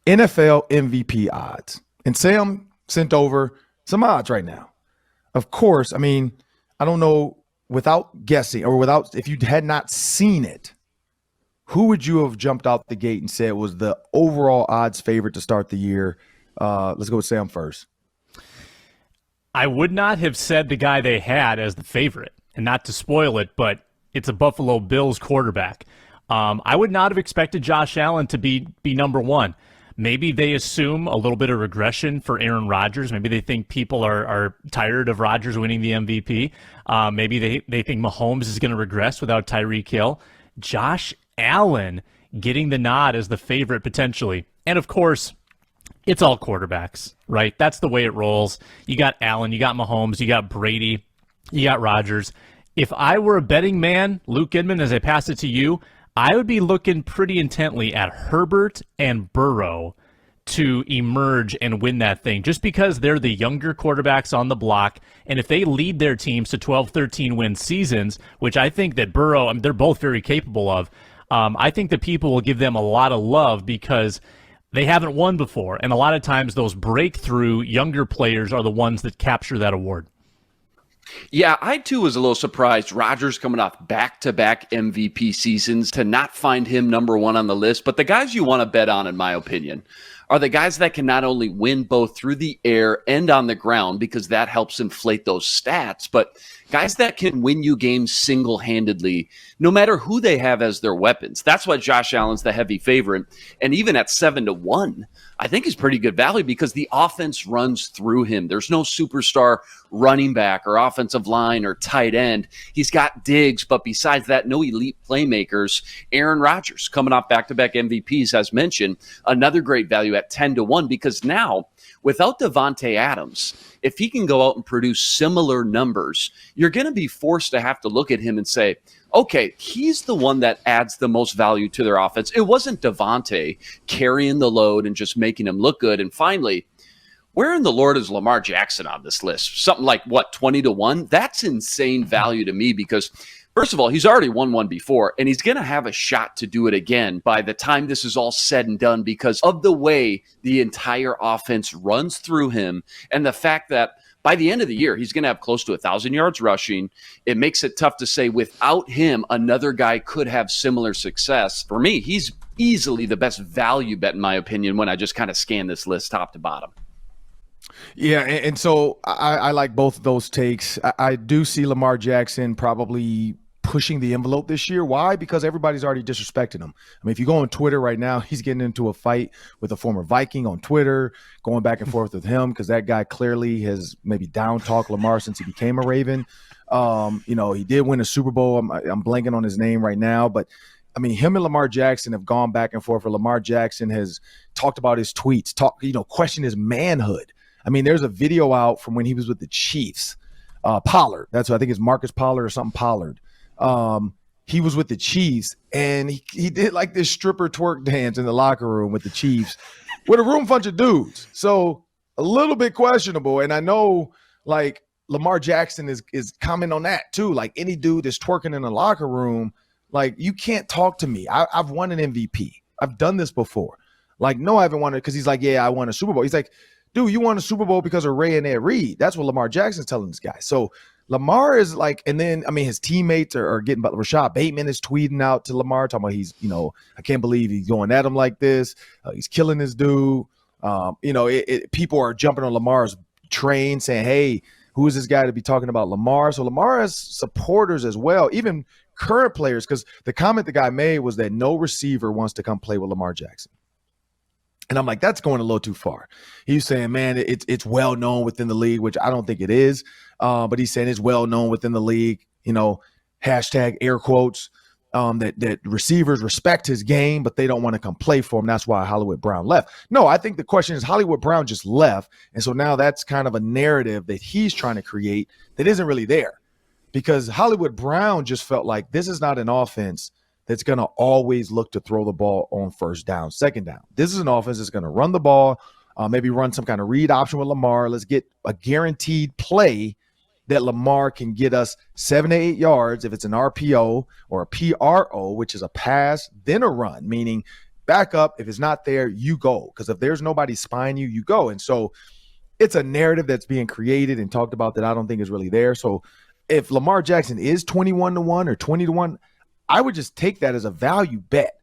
NFL MVP odds. And Sam sent over some odds right now. Of course, I mean, I don't know, without guessing or without, if you had not seen it, who would you have jumped out the gate and said was the overall odds favorite to start the year? Let's go with Sam first. I would not have said the guy they had as the favorite, and not to spoil it, but it's a Buffalo Bills quarterback. I would not have expected Josh Allen to be number one. Maybe they assume a little bit of regression for Aaron Rodgers. Maybe they think people are tired of Rodgers winning the MVP. Maybe they think Mahomes is going to regress without Tyreek Hill. Josh Allen getting the nod as the favorite potentially. And of course, it's all quarterbacks, right? That's the way it rolls. You got Allen, you got Mahomes, you got Brady, you got Rodgers. If I were a betting man, Luke Inman, as I pass it to you, I would be looking pretty intently at Herbert and Burrow to emerge and win that thing, just because they're the younger quarterbacks on the block. And if they lead their teams to 12, 13 win seasons, which I think that Burrow, I mean, they're both very capable of, I think that people will give them a lot of love because they haven't won before. And a lot of times those breakthrough younger players are the ones that capture that award. Yeah, I too was a little surprised. Rodgers coming off back-to-back MVP seasons to not find him number one on the list. But the guys you want to bet on, in my opinion, are the guys that can not only win both through the air and on the ground, because that helps inflate those stats, but guys that can win you games single-handedly, no matter who they have as their weapons. That's why Josh Allen's the heavy favorite. And even at 7-1, I think is pretty good value because the offense runs through him. There's no superstar running back or offensive line or tight end. He's got Diggs, but besides that, no elite playmakers. Aaron Rodgers coming off back-to-back MVPs, as mentioned, another great value at 10-1 because now, without Devontae Adams, if he can go out and produce similar numbers, you're going to be forced to have to look at him and say, okay, he's the one that adds the most value to their offense. It wasn't Devontae carrying the load and just making him look good. And finally, where in the Lord is Lamar Jackson on this list? Something like, 20-1? That's insane value to me because, first of all, he's already won one before, and he's going to have a shot to do it again by the time this is all said and done because of the way the entire offense runs through him and the fact that by the end of the year, he's going to have close to 1,000 yards rushing. It makes it tough to say without him, another guy could have similar success. For me, he's easily the best value bet, in my opinion, when I just kind of scan this list top to bottom. Yeah, and so I like both of those takes. I do see Lamar Jackson probably pushing the envelope this year. Why? Because everybody's already disrespecting him. I mean, if you go on Twitter right now, he's getting into a fight with a former Viking on Twitter, going back and forth with him because that guy clearly has maybe down-talked Lamar since he became a Raven. He did win a Super Bowl. I'm blanking on his name right now, but I mean, him and Lamar Jackson have gone back and forth. Or Lamar Jackson has talked about his tweets, questioned his manhood. I mean, there's a video out from when he was with the Chiefs. Pollard. That's what I think it's Marcus Pollard or something Pollard. He was with the Chiefs, and he did like this stripper twerk dance in the locker room with the Chiefs with a room bunch of dudes. So a little bit questionable. And I know like Lamar Jackson is commenting on that too. Like any dude that's twerking in the locker room, like you can't talk to me. I've won an MVP. I've done this before. Like, no, I haven't won it because he's like, yeah, I won a Super Bowl. He's like, dude, you won a Super Bowl because of Ray and Ed Reed. That's what Lamar Jackson's telling this guy. So Lamar is like, and then, I mean, his teammates are getting, but Rashad Bateman is tweeting out to Lamar, talking about he's, I can't believe he's going at him like this. He's killing this dude. People are jumping on Lamar's train saying, hey, who is this guy to be talking about Lamar? So Lamar has supporters as well, even current players, because the comment the guy made was that no receiver wants to come play with Lamar Jackson. And I'm like, that's going a little too far. He's saying, man, it's well known within the league, which I don't think it is. But he's saying it's well known within the league, hashtag air quotes, that receivers respect his game, but they don't want to come play for him. That's why Hollywood Brown left. No, I think the question is Hollywood Brown just left. And so now that's kind of a narrative that he's trying to create that isn't really there, because Hollywood Brown just felt like this is not an offense that's going to always look to throw the ball on first down, second down. This is an offense that's going to run the ball, maybe run some kind of read option with Lamar. Let's get a guaranteed play that Lamar can get us 7 to 8 yards if it's an RPO or a PRO, which is a pass, then a run, meaning back up. If it's not there, you go. Because if there's nobody spying you, you go. And so it's a narrative that's being created and talked about that I don't think is really there. So if Lamar Jackson is 21-1 or 20-1, I would just take that as a value bet.